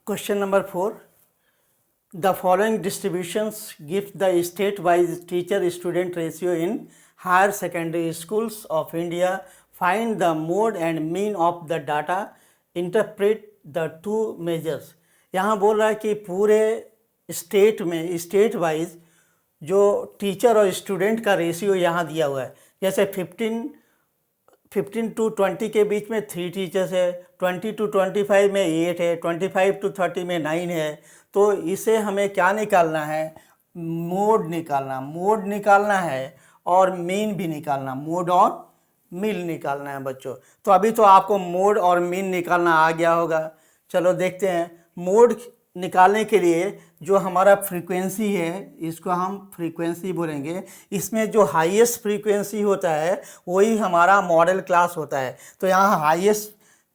Question number 4. The following distributions give the state-wise teacher-student ratio in higher secondary schools of India. Find the mode and mean of the data. Interpret the two measures. यहाँ बोल रहा है कि पूरे state में state wise जो teacher और student का रेशियो यहाँ दिया हुआ है, जैसे 15 to 20 के बीच में 3 टीचर्स है, 20 to 25 में 8 है, 25 to 30 में 9 है। तो इसे हमें क्या निकालना है? मोड निकालना है और मीन भी निकालना, मोड और मीन निकालना है बच्चों। तो अभी तो आपको मोड और मीन निकालना आ गया होगा। चलो देखते हैं। मोड निकालने के लिए जो हमारा फ्रीक्वेंसी है, इसको हम फ्रीक्वेंसी बोलेंगे। इसमें जो हाईएस्ट फ्रीक्वेंसी होता है वही हमारा मॉडल क्लास होता है। तो यहाँ हाईएस्ट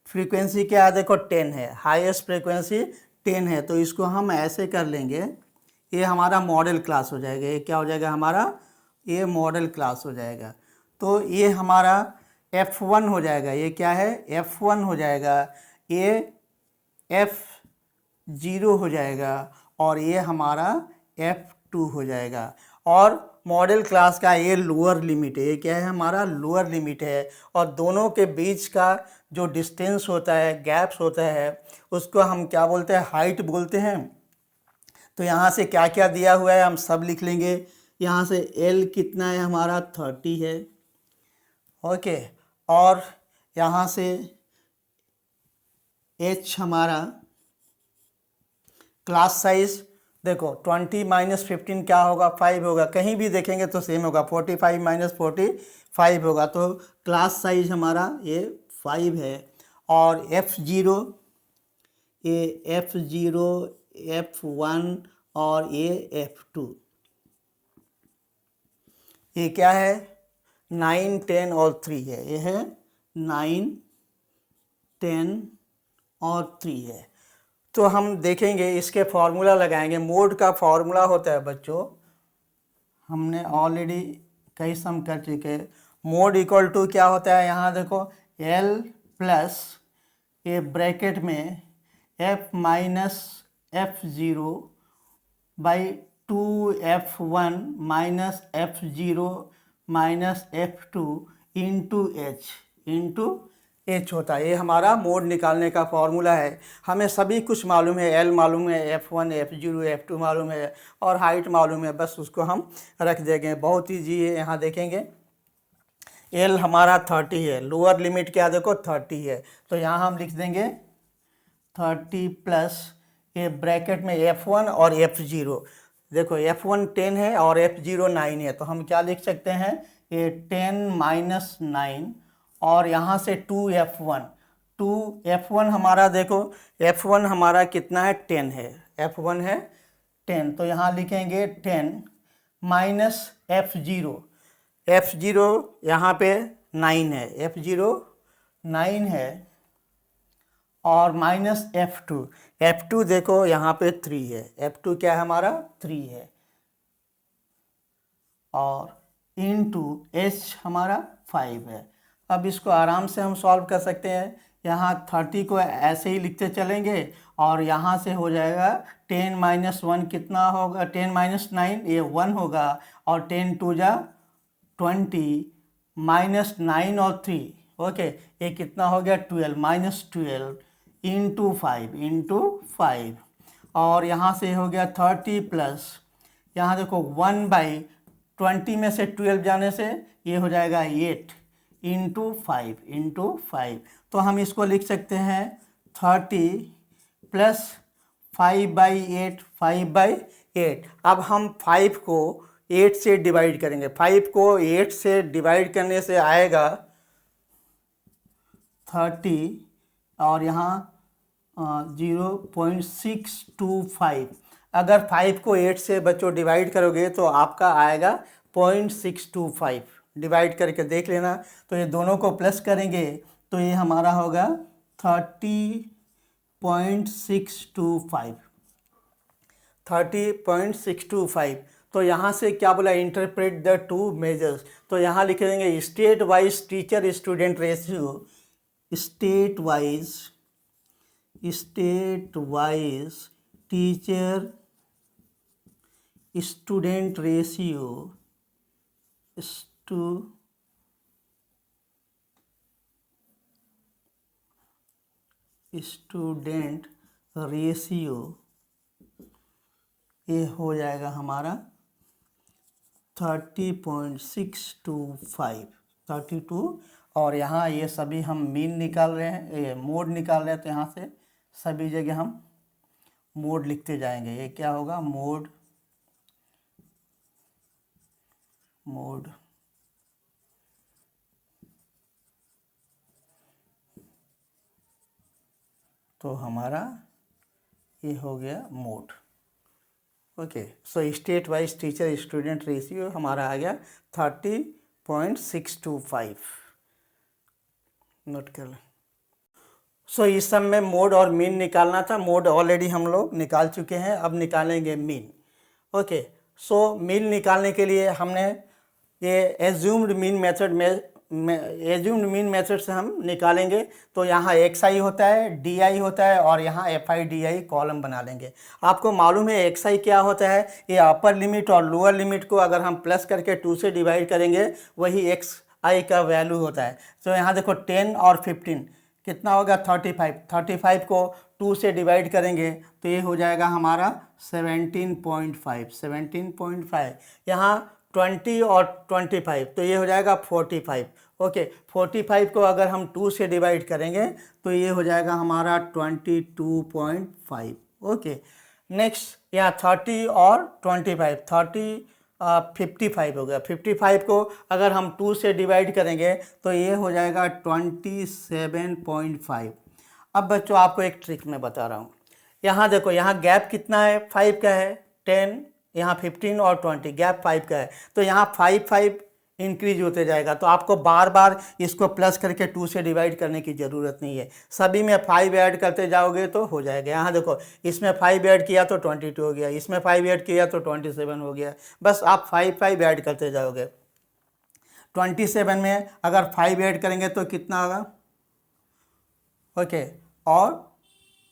फ्रीक्वेंसी क्या है? देखो 10 है, हाईएस्ट फ्रीक्वेंसी 10 है। तो इसको हम ऐसे कर लेंगे, ये हमारा मॉडल क्लास हो जाएगा। ये क्या हो जाएगा हमारा? ये मॉडल क्लास हो जाएगा। तो ये हमारा F1 हो जाएगा। ये क्या है? F1 हो जाएगा। ये F0 हो जाएगा और ये हमारा F2 हो जाएगा। और मॉडल क्लास का ये लोअर लिमिट है। ये क्या है? हमारा लोअर लिमिट है। और दोनों के बीच का जो डिस्टेंस होता है, गैप्स होता है, उसको हम क्या बोलते हैं? हाइट बोलते हैं। तो यहाँ से क्या क्या दिया हुआ है हम सब लिख लेंगे। यहाँ से L कितना है हमारा? 30 है। ओके। और यहाँ से H हमारा क्लास साइज देखो 20 - 15 क्या होगा? 5 होगा। कहीं भी देखेंगे तो सेम होगा, 45 - 45 होगा। तो क्लास साइज हमारा ये 5 है। और F0, ये F0, F1 और ये F2, ये क्या है? 9, 10 और 3 है। ये है 9, 10 और 3 है। तो हम देखेंगे, इसके फॉर्मूला लगाएंगे। मोड का फॉर्मूला होता है बच्चों, हमने ऑलरेडी कई सम कर चुके। मोड इक्वल टू क्या होता है? यहाँ देखो L प्लस ये ब्रैकेट में F minus F0 by 2F1 minus F0 minus F2 into H होता है। ये हमारा मोड निकालने का फॉर्मूला है। हमें सभी कुछ मालूम है, L मालूम है, F1, F0, F2 मालूम है और हाइट मालूम है। बस उसको हम रख देंगे, बहुत ईजी है। यहाँ देखेंगे L हमारा 30 है, लोअर लिमिट क्या देखो 30 है। तो यहाँ हम लिख देंगे 30 प्लस ये ब्रैकेट में F1 और F0। देखो F1 10 है और F0 9 है। तो हम क्या लिख सकते हैं? ये 10 - 9 और यहाँ से 2F1 हमारा देखो, F1 हमारा कितना है? 10 है। F1 है 10। तो यहाँ लिखेंगे 10 माइनस F0 यहाँ पे 9 है, F0 9 है और माइनस F2 देखो यहाँ पे 3 है। F2 क्या है हमारा? 3 है। और इनटू H हमारा 5 है। अब इसको आराम से हम सॉल्व कर सकते हैं। यहाँ 30 को ऐसे ही लिखते चलेंगे और यहाँ से हो जाएगा 10 - 1 कितना होगा? 10 - 9 ये 1 होगा और 10 2 जा 20 माइनस 9 और 3, ओके, ये कितना हो गया? 12 -12 इंटू 5 और यहाँ से हो गया 30 प्लस यहाँ देखो 1/20 में से 12 जाने से ये हो जाएगा 8 इंटू 5। तो हम इसको लिख सकते हैं 30 प्लस 5/8। अब हम 5 को 8 से डिवाइड करेंगे। 5 को 8 से डिवाइड करने से आएगा 30 और यहाँ 0.625। अगर 5 को 8 से बच्चों डिवाइड करोगे तो आपका आएगा 0.625। डिवाइड करके देख लेना। तो ये दोनों को प्लस करेंगे तो ये हमारा होगा 30.625। तो यहाँ से क्या बोला? Interpret the two measures. तो यहाँ लिख देंगे state wise teacher student ratio, state wise state wise teacher student ratio student ratio ये हो जाएगा हमारा 30.625 32। और यहाँ ये सभी हम मीन निकाल रहे हैं, ये मोड निकाल रहे हैं, तो यहाँ से सभी जगह हम मोड लिखते जाएंगे। ये क्या होगा, मोड तो हमारा ये हो गया mode. Okay, so state wise teacher student ratio हमारा आ गया 30.625। नोट कर लें। सो इस सब में मोड और मीन निकालना था। मोड ऑलरेडी हम लोग निकाल चुके हैं, अब निकालेंगे मीन। ओके, सो मीन निकालने के लिए हमने ये एज्यूम्ड मीन मेथड से हम निकालेंगे। तो यहाँ एक्स आई होता है, डी आई होता है, और यहाँ F I D I column बना लेंगे। आपको मालूम है एक्स आई क्या होता है, ये अपर लिमिट और लोअर लिमिट को अगर हम प्लस करके 2 से डिवाइड करेंगे वही एक्स आई का वैल्यू होता है। तो यहाँ देखो 10 और 15 कितना होगा 35। 35 को 2 से डिवाइड करेंगे तो ये हो जाएगा हमारा 17.5। यहाँ 20 और 25 तो ये हो जाएगा 45। ओके, 45 को अगर हम 2 से डिवाइड करेंगे तो ये हो जाएगा हमारा 22.5। ओके, नेक्स्ट यहाँ 30 और 25 55 हो गया। 55 को अगर हम 2 से डिवाइड करेंगे तो ये हो जाएगा 27.5। अब बच्चों आपको एक ट्रिक मैं बता रहा हूँ। यहाँ देखो, यहाँ गैप कितना है, 5 का है, 10, यहाँ 15 और 20 गैप 5 का है। तो यहाँ 5 इंक्रीज होते जाएगा। तो आपको बार बार इसको प्लस करके 2 से डिवाइड करने की ज़रूरत नहीं है, सभी में 5 ऐड करते जाओगे तो हो जाएगा। यहाँ देखो, इसमें 5 ऐड किया तो 22 हो गया, इसमें 5 ऐड किया तो 27 हो गया। बस आप 5 ऐड करते जाओगे। 27 में अगर 5 ऐड करेंगे तो कितना होगा, ओके, और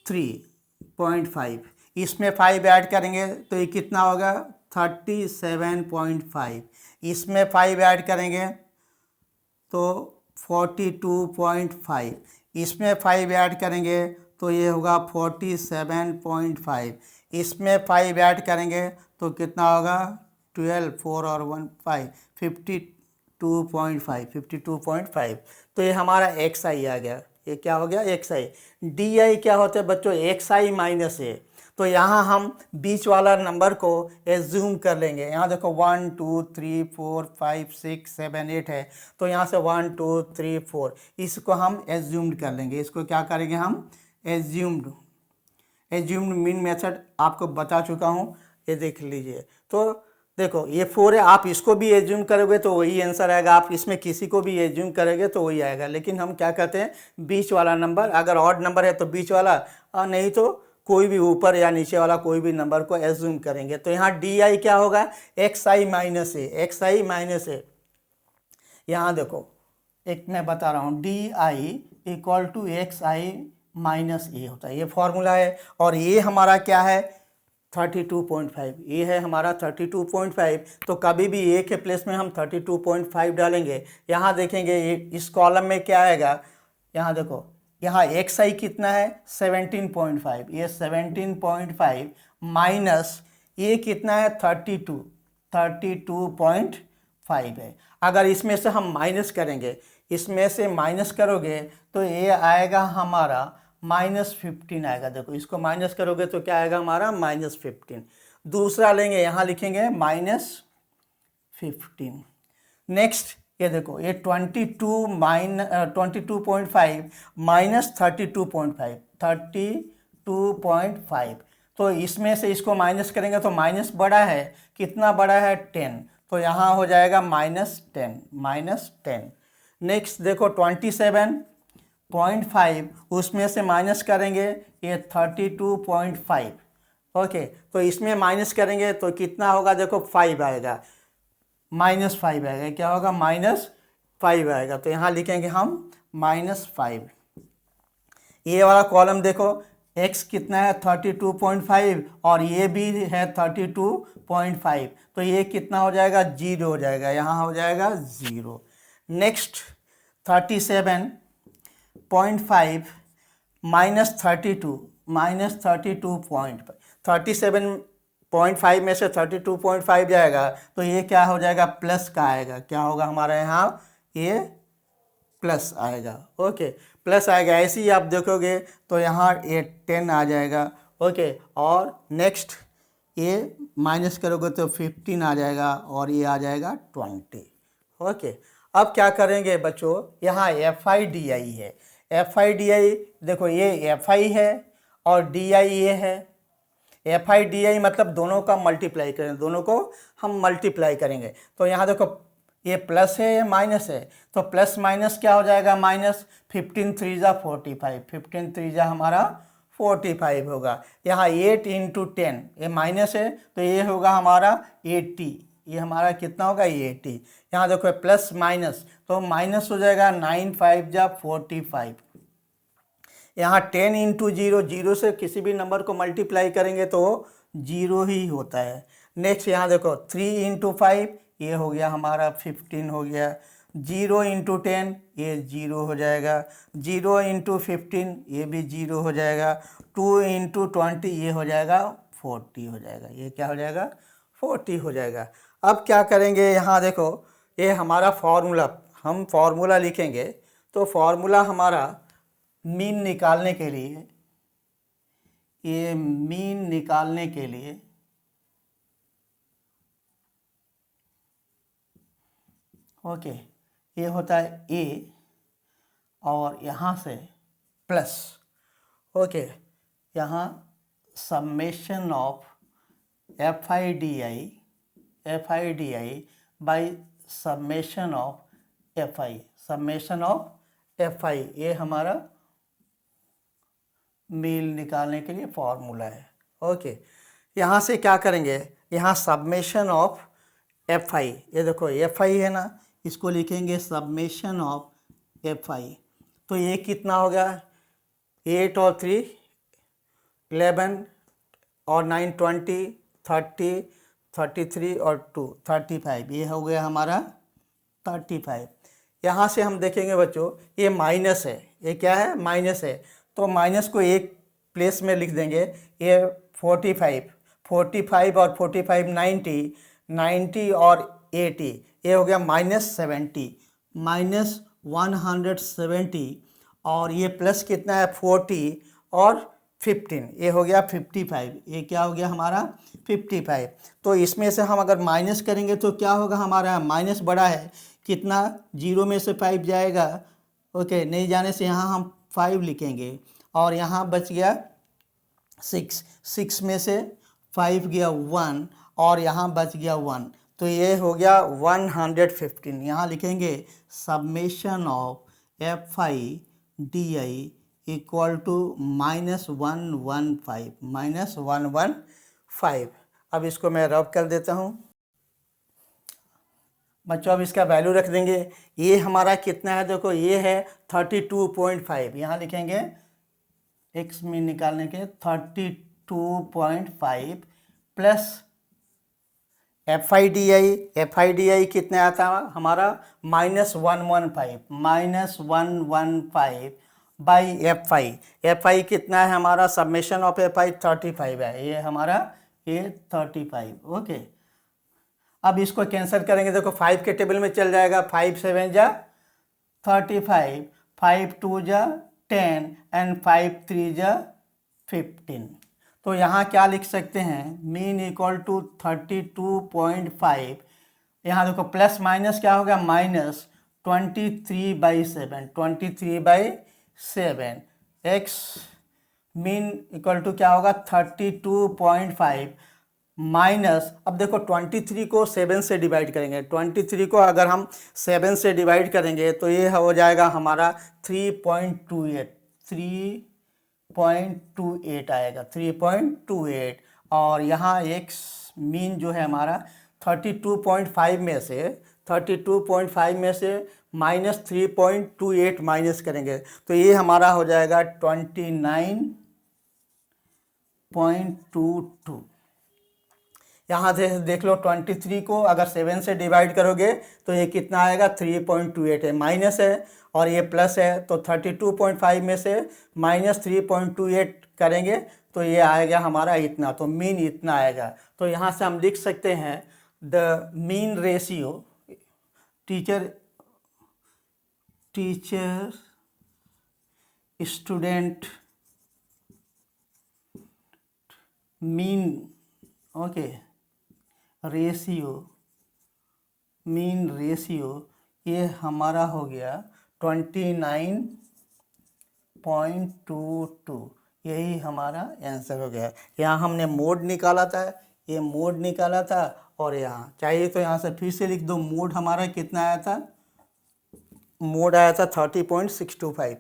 3.5, इसमें 5 ऐड करेंगे तो ये कितना होगा 37.5, इसमें 5 ऐड करेंगे तो 42.5, इसमें 5 ऐड करेंगे तो ये होगा 47.5, इसमें 5 ऐड करेंगे तो कितना होगा 12, 4 और 1 5, 52.5। तो ये हमारा एक्स आई आ गया। ये क्या हो गया, एक्स आई। डी आई क्या होता है बच्चों, एक्स आई माइनस ए। तो यहाँ हम बीच वाला नंबर को एज्यूम कर लेंगे। यहाँ देखो 1 2 3 4 5 6 7 8 है, तो यहाँ से 1 2 3 4 इसको हम एज्यूम्ड कर लेंगे। इसको क्या करेंगे हम, एज्यूम्ड मीन मेथड आपको बता चुका हूँ, ये देख लीजिए। तो देखो ये 4 है, आप इसको भी एज्यूम करोगे तो वही आंसर आएगा, आप इसमें किसी को भी एज्यूम करोगे तो वही आएगा। लेकिन हम क्या करते हैं, बीच वाला नंबर, अगर ऑड नंबर है तो बीच वाला, और नहीं तो कोई भी ऊपर या नीचे वाला कोई भी नंबर को एज्यूम करेंगे। तो यहाँ डी आई क्या होगा, एक्स आई माइनस ए। यहाँ देखो एक मैं बता रहा हूँ, D I equal to X I minus A होता है, ये फॉर्मूला है। और ये हमारा क्या है 32.5, ये है हमारा 32.5। तो कभी भी ए के प्लेस में हम 32.5 डालेंगे। यहाँ देखेंगे ये इस कॉलम में क्या आएगा, यहाँ देखो, यहाँ एक्स आई कितना है 17.5, ये 17.5 माइनस ये कितना है 32.5 है। अगर इसमें से हम माइनस करेंगे, इसमें से माइनस करोगे तो ये आएगा हमारा -15 आएगा। देखो इसको माइनस करोगे तो क्या आएगा हमारा -15। दूसरा लेंगे, यहाँ लिखेंगे -15। नेक्स्ट ये देखो, ये 22.5 माइनस 32.5, तो इसमें से इसको माइनस करेंगे तो माइनस बड़ा है, कितना बड़ा है 10, तो यहाँ हो जाएगा -10। नेक्स्ट देखो 27.5, उसमें से माइनस करेंगे ये 32.5। ओके, तो इसमें माइनस करेंगे तो कितना होगा, देखो 5 आएगा, -5 आएगा। क्या होगा, -5 आएगा। तो यहाँ लिखेंगे हम -5। ये वाला कॉलम देखो, x कितना है 32.5 और ये भी है 32.5, तो ये कितना हो जाएगा 0 हो जाएगा, यहाँ हो जाएगा 0। नेक्स्ट 37.5 -32.5 में से 32.5 जाएगा तो ये क्या हो जाएगा प्लस का आएगा, क्या होगा हमारे यहाँ ये प्लस आएगा। ओके, प्लस आएगा। ऐसे ही आप देखोगे तो यहाँ ये 10 आ जाएगा। ओके, और नेक्स्ट ये माइनस करोगे तो 15 आ जाएगा और ये आ जाएगा 20। ओके, अब क्या करेंगे बच्चों, यहाँ FIDI है। FIDI देखो, ये FI है और DI ये है। FIDI मतलब दोनों का मल्टीप्लाई करें, दोनों को हम मल्टीप्लाई करेंगे। तो यहाँ देखो ये प्लस है ये माइनस है, तो प्लस माइनस क्या हो जाएगा माइनस। 15 3 जा 45, 15 3 जा हमारा 45 होगा। यहाँ 8 × 10 ये माइनस है तो ये होगा हमारा 80, ये हमारा कितना होगा 80। यहाँ देखो प्लस माइनस तो माइनस हो जाएगा 9 5 जा 45। यहाँ 10 × 0, 0 से किसी भी नंबर को मल्टीप्लाई करेंगे तो 0 ही होता है। नेक्स्ट यहाँ देखो 3 × 5 ये हो गया हमारा 15 हो गया। 0 × 10 ये 0 हो जाएगा। 0 × 15 ये भी 0 हो जाएगा। 2 × 20 ये हो जाएगा 40 हो जाएगा। ये क्या हो जाएगा 40 हो जाएगा। अब क्या करेंगे, यहाँ देखो ये हमारा फार्मूला, हम फार्मूला लिखेंगे तो फार्मूला हमारा मीन निकालने के लिए, ये मीन निकालने के लिए ओके, ये होता है a और यहाँ से प्लस। ओके, यहाँ summation of FIDI by summation of FI, summation of FI ये हमारा मील निकालने के लिए फॉर्मूला है। ओके, यहाँ से क्या करेंगे, यहाँ सबमेशन ऑफ FI, ये देखो FI है ना, इसको लिखेंगे सबमेशन ऑफ FI। तो ये कितना हो गया 8 और 3 11 और 9 20 30 33 और 2 35, ये हो गया हमारा 35। यहाँ से हम देखेंगे बच्चों ये माइनस है, ये क्या है माइनस है, तो माइनस को एक प्लेस में लिख देंगे। ये 45 और 45 90 और 80, ये हो गया -70, -170 और ये प्लस कितना है 40 और 15, ये हो गया 55, ये क्या हो गया हमारा 55। तो इसमें से हम अगर माइनस करेंगे तो क्या होगा हमारा, माइनस बड़ा है कितना, 0 में से 5 जाएगा। ओके, नहीं जाने से यहाँ हम 5 लिखेंगे और यहाँ बच गया 6 में से 5 गया 1 और यहाँ बच गया 1, तो ये हो गया 115। यहाँ लिखेंगे summation of FIDI equal to -115। अब इसको मैं रब कर देता हूँ बच्चों। अब इसका वैल्यू रख देंगे। ये हमारा कितना है देखो, ये है 32.5, यहाँ लिखेंगे x में निकालने के 32.5 प्लस FIDI कितना आता है हमारा -115 बाई FI कितना है हमारा, सबमेशन ऑफ FI 35 है, ये हमारा ये 35। ओके, अब इसको कैंसिल करेंगे, देखो 5 के टेबल में चल जाएगा, 5 7 जा 35, 5 2 जा 10 एंड 5 3 जा 15। तो यहाँ क्या लिख सकते हैं, मीन इक्वल टू 32.5। यहाँ देखो प्लस माइनस क्या होगा, minus 23/7, 23/7 x mean equal to क्या होगा 32.5 माइनस, अब देखो 23 को 7 से डिवाइड करेंगे, 23 को अगर हम 7 से डिवाइड करेंगे तो ये हो जाएगा हमारा 3.28 आएगा, 3.28। और यहाँ x मीन जो है हमारा 32.5 में से -3.28 माइनस करेंगे तो ये हमारा हो जाएगा 29 3.22। यहाँ से देख लो 23 को अगर 7 से डिवाइड करोगे तो ये कितना आएगा, 3.28 है, माइनस है और ये प्लस है, तो 32.5 में से -3.28 करेंगे तो ये आएगा हमारा इतना, तो मीन इतना आएगा। तो यहाँ से हम लिख सकते हैं the mean ratio teacher student mean, okay, mean ratio ये हमारा हो गया 29.22। यही हमारा आंसर हो गया। यहाँ हमने मोड निकाला था, ये मोड निकाला था, और यहाँ चाहिए तो यहाँ से फिर से लिख दो, मोड हमारा कितना आया था, मोड आया था 30.625,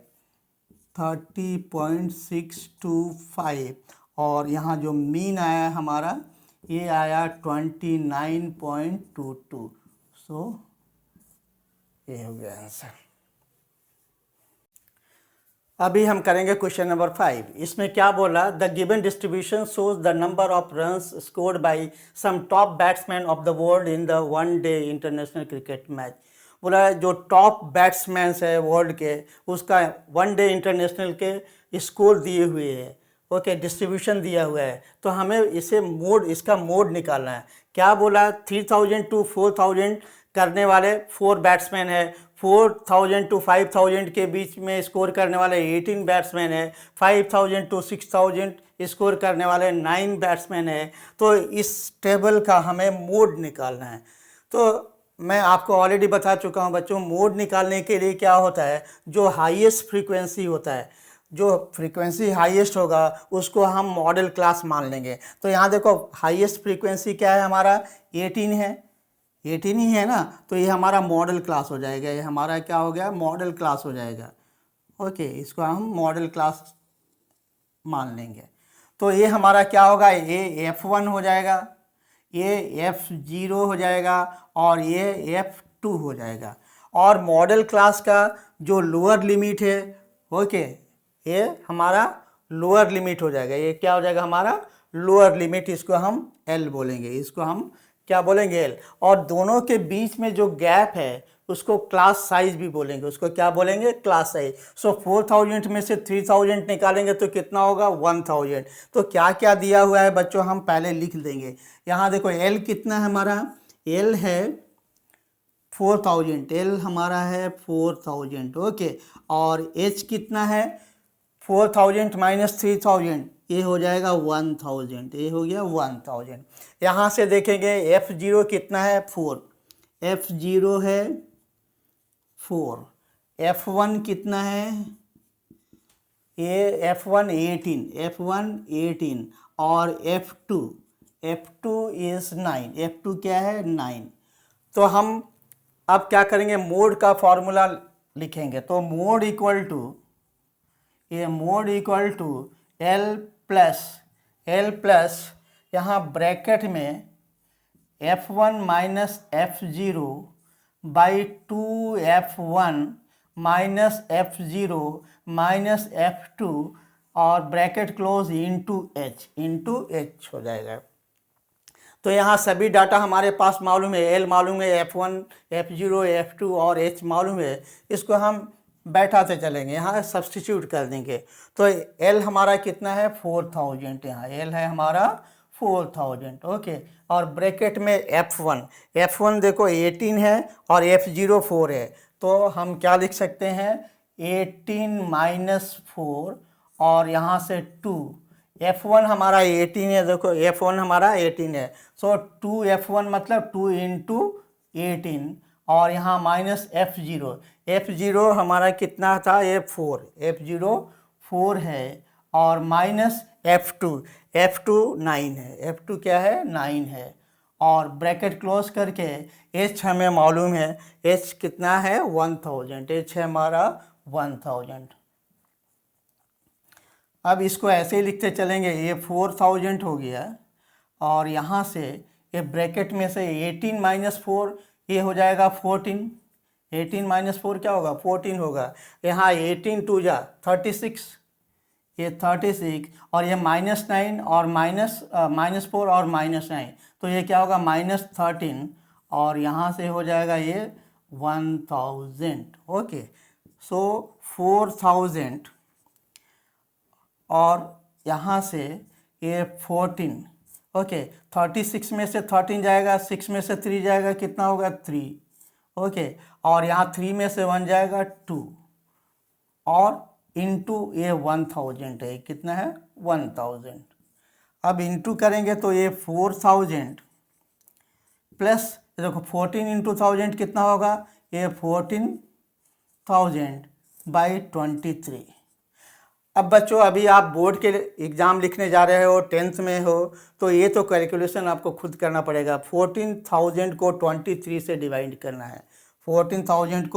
30.625, और यहाँ जो मीन आया हमारा ये आया 29.22। सो ये हो गया आंसर। अभी हम करेंगे क्वेश्चन नंबर 5। इसमें क्या बोला, the given distribution shows the number of runs scored by some top batsman of the world in the one day international cricket match. बोला जो टॉप बैट्समैन है वर्ल्ड के, उसका वन डे इंटरनेशनल के score दिए हुए हैं, ओके, डिस्ट्रीब्यूशन दिया हुआ है, तो हमें इसे मोड, इसका मोड निकालना है। क्या बोला, 3000 to 4000 करने वाले 4 बैट्समैन है, 4000 to 5000 के बीच में स्कोर करने वाले 18 बैट्समैन है, 5000 to 6000 स्कोर करने वाले 9 बैट्समैन है। तो इस टेबल का हमें मोड निकालना है। तो मैं आपको ऑलरेडी बता चुका हूं बच्चों, मोड निकालने के लिए क्या होता है, जो हाईएस्ट फ्रीक्वेंसी होता है, जो फ्रीक्वेंसी हाईएस्ट होगा उसको हम मॉडल क्लास मान लेंगे। तो यहाँ देखो हाईएस्ट फ्रीक्वेंसी क्या है हमारा, 18 है, 18 ही है ना, तो ये हमारा मॉडल क्लास हो जाएगा, ये हमारा क्या हो गया, मॉडल क्लास हो जाएगा, ओके, इसको हम मॉडल क्लास मान लेंगे। तो ये हमारा क्या होगा, ये F1 हो जाएगा, ये F0 हो जाएगा, और ये F2 हो जाएगा। और मॉडल क्लास का जो लोअर लिमिट है, ओके, ये हमारा लोअर लिमिट हो जाएगा, ये क्या हो जाएगा हमारा लोअर लिमिट, इसको हम L बोलेंगे, इसको हम क्या बोलेंगे, L। और दोनों के बीच में जो गैप है उसको क्लास साइज भी बोलेंगे, उसको क्या बोलेंगे, क्लास साइज। सो 4000 में से 3000 निकालेंगे तो कितना होगा, 1000। तो क्या क्या दिया हुआ है बच्चों, हम पहले लिख देंगे। यहाँ देखो L कितना है हमारा, L है 4000, L हमारा है 4000, ओके, और H कितना है, 4000 माइनस 3000, ये हो जाएगा 1000, ये हो गया 1000। यहाँ से देखेंगे F0 कितना है, 4, F0 है 4, F1 कितना है, ये F1 18, और F2 इज 9, F2 क्या है, 9। तो हम अब क्या करेंगे, मोड का फॉर्मूला लिखेंगे। तो मोड इक्वल टू, ये mode equal to L plus यहाँ ब्रैकेट में F1 minus F0 by 2F1 minus F0 minus F2, और ब्रैकेट क्लोज इंटू H हो जाएगा। तो यहाँ सभी डाटा हमारे पास मालूम है, L मालूम है, F1, F0, F2 और H मालूम है, इसको हम बैठाते चलेंगे, यहाँ सब्स्टिट्यूट कर देंगे। तो L हमारा कितना है, 4000, यहाँ L है हमारा 4000, ओके, और ब्रैकेट में F1 देखो 18 है और F0 4 है, तो हम क्या लिख सकते हैं, 18 माइनस 4, और यहाँ से 2, F1 हमारा 18 है, देखो F1 हमारा 18 है, सो 2F1 मतलब 2 इंटू 18, और यहाँ माइनस F0 हमारा कितना था, ये 4, F0 4 है, और माइनस F2 9 है, F2 क्या है, 9 है, और ब्रैकेट क्लोज करके H हमें मालूम है, H कितना है, 1000, H है हमारा 1000। अब इसको ऐसे ही लिखते चलेंगे, ये 4000 हो गया, और यहाँ से ये ब्रैकेट में से 18 माइनस 4, ये हो जाएगा 14, 18 माइनस 4 क्या होगा, 14 होगा। यहाँ 18 2 जा 36, ये 36 और ये -9 और -4 और -9, तो ये क्या होगा -13 और यहाँ से हो जाएगा ये 1000। ओके, सो 4000 और यहाँ से ये 14। ओके, 36 में से 13 जाएगा, 6 में से 3 जाएगा, कितना होगा 3। ओके, और यहाँ 3 में से 1 जाएगा 2 और इंटू ये 1000 है, कितना है 1000। अब इंटू करेंगे तो ये 4000 प्लस देखो 14 इंटू 1000 कितना होगा, ये 14,000 बाई 23। अब बच्चों अभी आप बोर्ड के एग्ज़ाम लिखने जा रहे हो, 10th में हो, तो ये तो कैलकुलेशन आपको खुद करना पड़ेगा। 14,000 को 23 से डिवाइड करना है। 14,000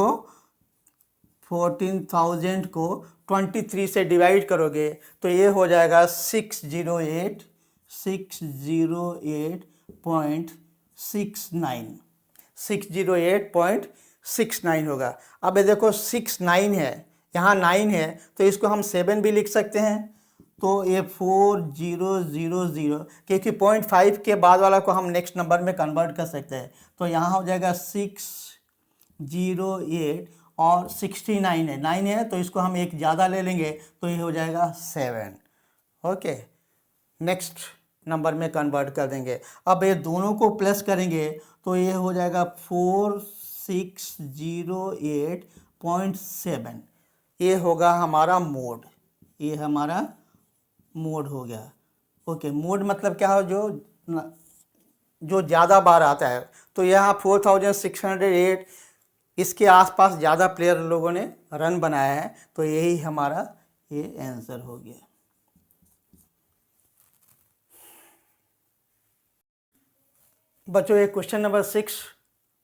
को 23 से डिवाइड करोगे तो ये हो जाएगा 608.69 होगा। अब ये देखो 69 है, यहाँ 9 है, तो इसको हम 7 भी लिख सकते हैं। तो ये 4000, क्योंकि 0.5 के बाद वाला को हम नेक्स्ट नंबर में कन्वर्ट कर सकते हैं। तो यहाँ हो जाएगा 608 और 69 है, 9 है, तो इसको हम एक ज़्यादा ले लेंगे तो ये हो जाएगा 7। ओके, नेक्स्ट नंबर में कन्वर्ट कर देंगे। अब ये दोनों को प्लस करेंगे तो ये हो जाएगा 4608.7। ये होगा हमारा मोड, ये हमारा मोड हो गया। ओके, मोड मतलब क्या हो, जो ज़्यादा बार आता है। तो यहाँ 4608 इसके आसपास ज़्यादा प्लेयर लोगों ने रन बनाया है, तो यही हमारा ये आंसर हो गया। बच्चों ये क्वेश्चन नंबर 6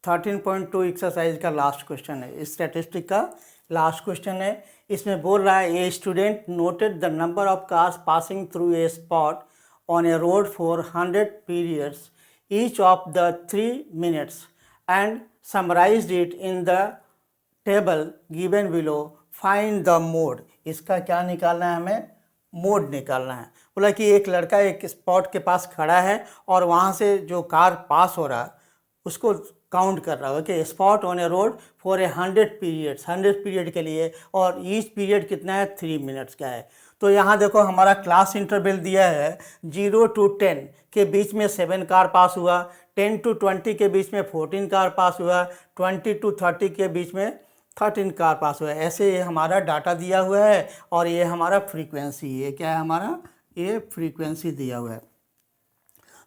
13.2 एक्सरसाइज का लास्ट क्वेश्चन है, स्टैटिस्टिक का लास्ट क्वेश्चन है। इसमें बोल रहा है a student noted the number of cars passing through a spot on A road for 100 periods each of the 3 minutes and summarised it in the table given below, find the mode. इसका क्या निकालना है, हमें mode निकालना है। बोला कि एक लड़का एक स्पॉट के पास खड़ा है और वहाँ से जो कार पास हो रहा है उसको काउंट कर रहा है। Okay, spot on A road for a 100 periods, 100 period के लिए, और ईच पीरियड कितना है 3 मिनट्स का है। तो यहाँ देखो हमारा क्लास इंटरवल दिया है 0 to 10 के बीच में 7 कार पास हुआ, 10 to 20 के बीच में 14 कार पास हुआ, 20 to 30 के बीच में 13 कार पास हुआ है। ऐसे ये हमारा डाटा दिया हुआ है और ये हमारा फ्रीक्वेंसी, ये क्या है हमारा, ये फ्रीक्वेंसी दिया हुआ है।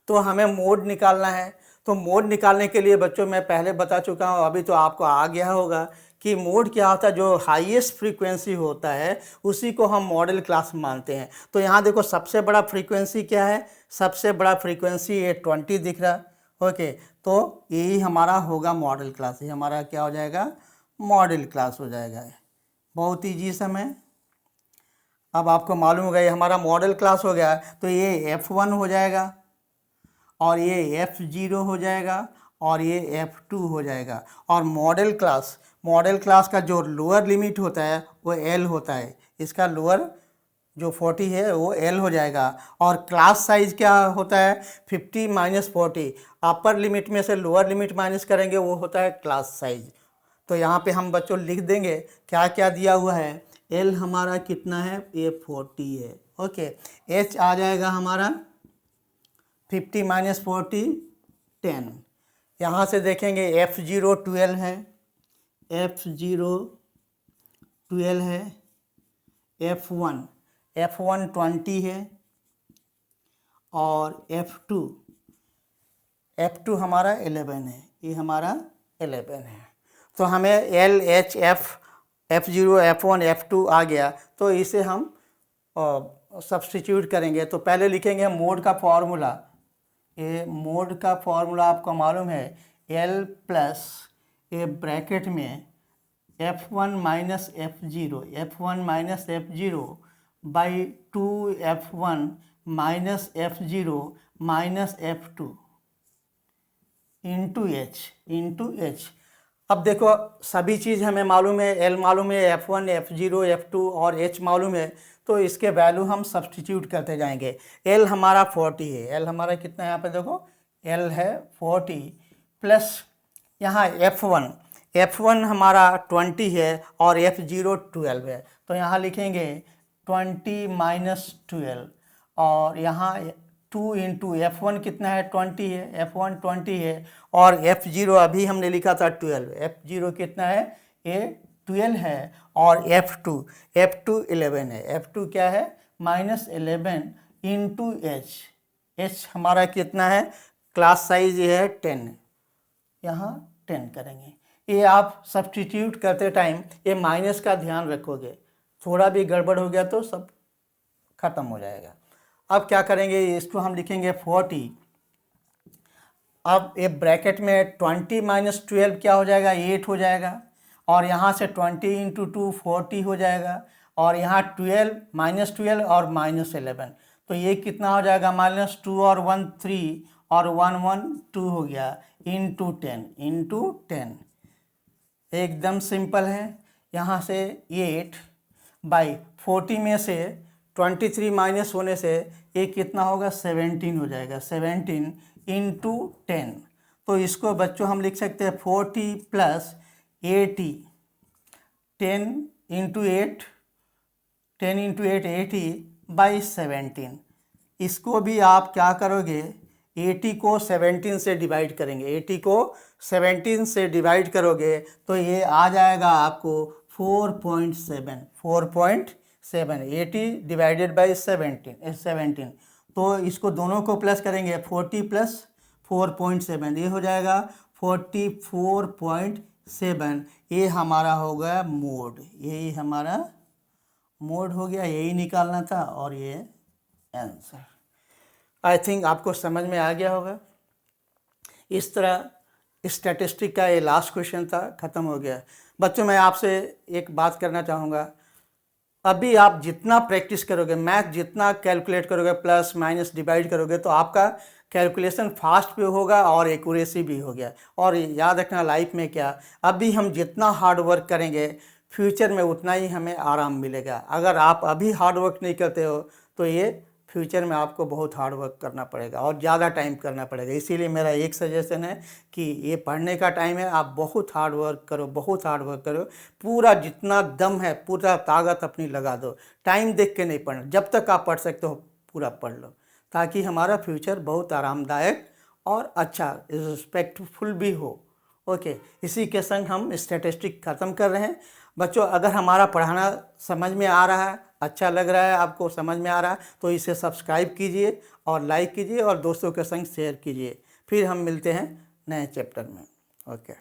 तो हमें मोड निकालना है। तो मोड निकालने के लिए बच्चों मैं पहले बता चुका हूँ, अभी तो आपको आ गया होगा कि मोड क्या होता है, जो हाईएस्ट फ्रीक्वेंसी होता है उसी को हम मॉडल क्लास मानते हैं। तो यहाँ देखो सबसे बड़ा फ्रीक्वेंसी क्या है, सबसे बड़ा फ्रीक्वेंसी ये 20 दिख रहा। ओके, तो यही हमारा होगा मॉडल क्लास, ये हमारा क्या हो जाएगा, मॉडल क्लास हो जाएगा। बहुत ईजी समय। अब आपको मालूम होगा ये हमारा मॉडल क्लास हो गया, तो ये F1 हो जाएगा और ये F0 हो जाएगा और ये F2 हो जाएगा। और मॉडल क्लास का जो लोअर लिमिट होता है वो L होता है, इसका लोअर जो 40 है वो L हो जाएगा। और क्लास साइज क्या होता है 50 माइनस 40, अपर लिमिट में से लोअर लिमिट माइनस करेंगे वो होता है क्लास साइज। तो यहाँ पे हम बच्चों लिख देंगे क्या क्या दिया हुआ है। L हमारा कितना है, ये 40 है। ओके, H आ जाएगा हमारा 50 माइनस 40 10। यहाँ से देखेंगे F0 12 है, F0 12 है, F1 20 है और F2 हमारा 11 है, ये हमारा 11 है। तो हमें L H F0 F1 F2 आ गया, तो इसे हम सब्स्टिट्यूट करेंगे। तो पहले लिखेंगे मोड का फॉर्मूला। ये मोड का फॉर्मूला आपको मालूम है, L प्लस ये ब्रैकेट में F1 minus F0 by 2F1 minus F0 minus F2 into H। अब देखो सभी चीज़ हमें मालूम है, L मालूम है, F1 F0 F2 और H मालूम है। तो इसके वैल्यू हम सब्सटीट्यूट करते जाएंगे। एल हमारा 40 है, एल हमारा कितना है यहाँ पे देखो, एल है 40 प्लस यहाँ F1 हमारा 20 है और F0 12 है, तो यहाँ लिखेंगे 20 माइनस 12 और यहाँ 2 इंटू F1 कितना है 20 है, F1 20 है और F0 अभी हमने लिखा था 12, F0 कितना है ये 12 है और F2 11 है, F2 क्या है माइनस 11 इंटू H हमारा कितना है, क्लास साइज ये है 10, यहाँ 10 करेंगे। ये आप सब्स्टिट्यूट करते टाइम ये माइनस का ध्यान रखोगे, थोड़ा भी गड़बड़ हो गया तो सब खत्म हो जाएगा। अब क्या करेंगे, इसको हम लिखेंगे 40, अब ये ब्रैकेट में 20 माइनस 12 क्या हो जाएगा 8 हो जाएगा और यहाँ से 20 इंटू 2 40 हो जाएगा और यहाँ 12 माइनस 12 और माइनस 11, तो ये कितना हो जाएगा माइनस 2 और 1 3 और 1 1 2 हो गया इंटू 10 एकदम सिंपल है। यहाँ से 8 बाई 40 में से 23 माइनस होने से ये कितना होगा 17 हो जाएगा, 17 इंटू 10, तो इसको बच्चों हम लिख सकते हैं 40 प्लस 80, 10 इंटू 8 80 बाई 17। इसको भी आप क्या करोगे 80 को 17 से डिवाइड करेंगे, 80 को 17 से डिवाइड करोगे तो ये आ जाएगा आपको 4.7 80 डिवाइडेड बाई 17, तो इसको दोनों को प्लस करेंगे 40 प्लस 4.7 ये हो जाएगा 44.7, ये हमारा हो गया मोड, यही हमारा मोड हो गया, यही निकालना था और ये आंसर। आई थिंक आपको समझ में आ गया होगा। इस तरह स्टैटिस्टिक का ये लास्ट क्वेश्चन था, ख़त्म हो गया। बच्चों मैं आपसे एक बात करना चाहूँगा, अभी आप जितना प्रैक्टिस करोगे, मैथ जितना कैलकुलेट करोगे, प्लस माइनस डिवाइड करोगे, तो आपका कैलकुलेशन फास्ट भी होगा और एक्यूरेसी भी हो गया। और याद रखना लाइफ में क्या, अभी हम जितना हार्ड वर्क करेंगे फ्यूचर में उतना ही हमें आराम मिलेगा। अगर आप अभी हार्ड वर्क नहीं करते हो तो ये फ्यूचर में आपको बहुत हार्ड वर्क करना पड़ेगा और ज़्यादा टाइम करना पड़ेगा। इसीलिए मेरा एक सजेशन है कि ये पढ़ने का टाइम है, आप बहुत हार्ड वर्क करो, बहुत हार्ड वर्क करो, पूरा जितना दम है पूरा ताकत अपनी लगा दो। टाइम देख के नहीं पढ़ना, जब तक आप पढ़ सकते हो पूरा पढ़ लो, ताकि हमारा फ्यूचर बहुत आरामदायक और अच्छा रिस्पेक्टफुल भी हो। ओके, इसी के संग हम स्टैटिस्टिक ख़त्म कर रहे हैं। बच्चों अगर हमारा पढ़ाना समझ में आ रहा है, अच्छा लग रहा है, आपको समझ में आ रहा है, तो इसे सब्सक्राइब कीजिए और लाइक कीजिए और दोस्तों के संग शेयर कीजिए। फिर हम मिलते हैं नए चैप्टर में। ओके।